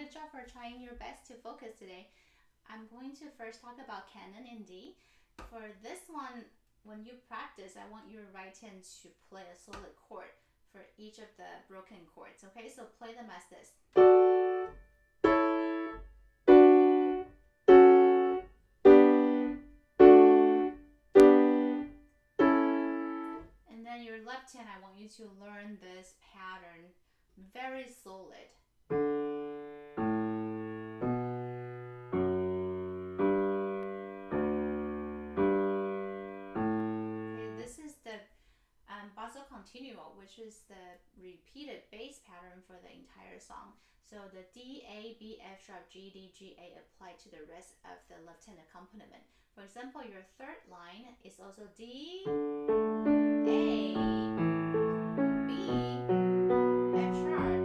good job for trying your best to focus today. I'm going to first talk about Canon in D. For this one, when you practice, I want your right hand to play a solid chord for each of the broken chords. Okay, so play them as this. And then your left hand, I want you to learn this pattern very solid. Okay, this is the basso continuo, which is the repeated bass pattern for the entire song. So the D, A, B, F sharp, G, D, G, A apply to the rest of the left hand accompaniment. For example, your third line is also D, A, B, F sharp,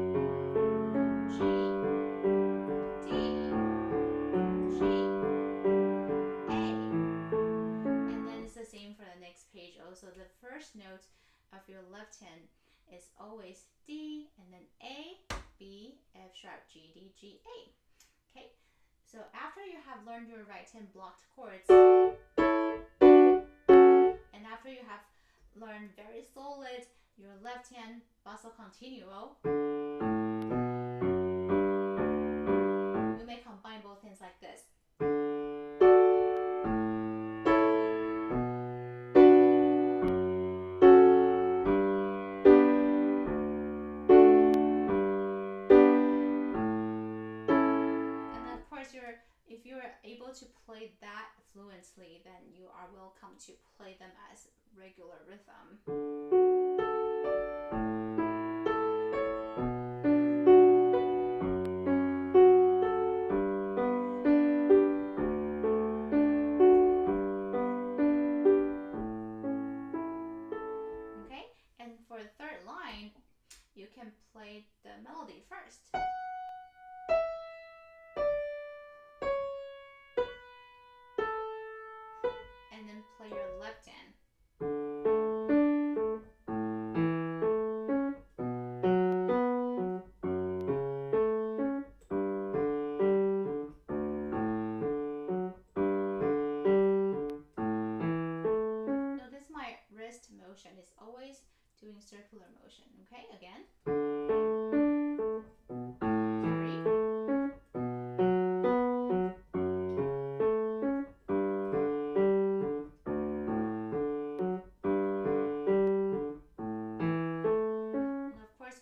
G, D, G, A. And then it's the same for the next page also. The first note of your left hand is always D and then A, B, F sharp, G, D, G, A. Okay, so after you have learned your right hand blocked chords, and after you have learned very solid your left hand basso continuo, you may combine both hands like this. If you're able to play that fluently, then you are welcome to play them as regular rhythm. Okay, and for the third line, you can play the melody first. And then play your left hand. Notice my wrist motion is always doing circular motion. Okay, again.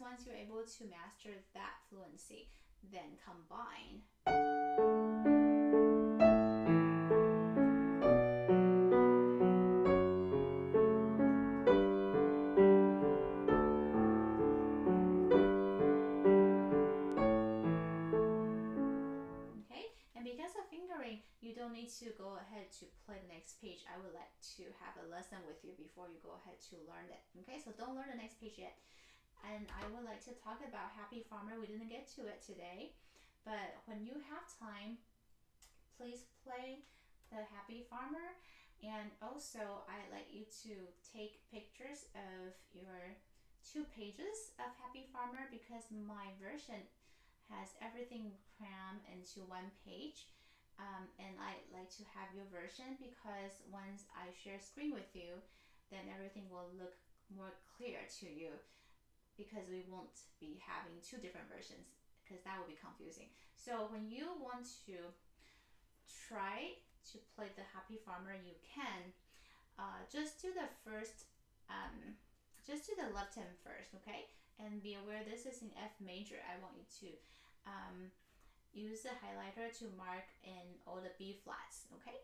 Once you're able to master that fluency, then combine. Okay, and because of fingering, you don't need to go ahead to play the next page. I would like to have a lesson with you before you go ahead to learn it. Okay, so don't learn the next page yet. And I would like to talk about Happy Farmer. We didn't get to it today, but when you have time, please play the Happy Farmer. And also, I'd like you to take pictures of your 2 pages of Happy Farmer, because my version has everything crammed into 1 page. And I'd like to have your version, because once I share screen with you, then everything will look more clear to you, because we won't be having 2 different versions, because that will be confusing. So when you want to try to play the Happy Farmer, you can just do the first, just do the left hand first, okay? And be aware this is in F major. I want you to use the highlighter to mark in all the B flats, okay?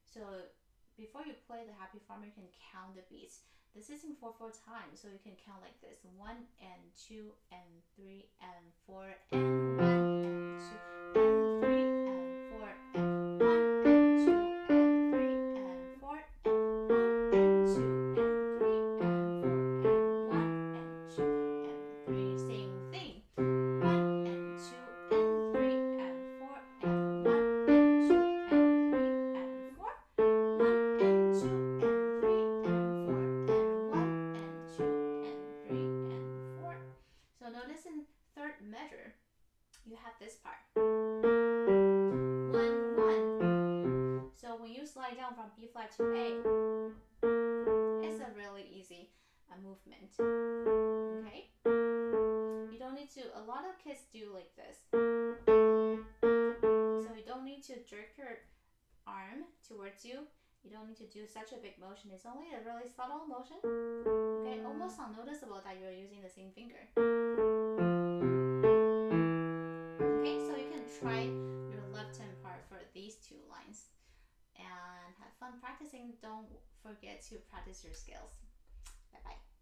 So before you play the Happy Farmer, you can count the beats. This is in 4/4 time, so you can count like this: 1 and 2 and 3 and 4 and 1 and 2 and 3 and 4 and 1 and 2 and 3 and 4 and 1 and 2 and 3 and 4 and 1 and 2 and 3. Same thing: 1 and 2 and 3 and 4 and 1 and 2 and 3 and 4, 1 and 2 and 3 and 4 and 1 and 2 and 3 and 4. So notice in third measure, you have this part. 1, 1. So when you slide down from B flat to A, it's a really easy movement. Okay? You don't need to, a lot of kids do like this. So you don't need to jerk your arm towards you. You don't need to do such a big motion. It's only a really subtle motion. Okay, almost unnoticeable that you're using the same finger. Okay, so you can try your left hand part for these 2 lines. And have fun practicing. Don't forget to practice your skills.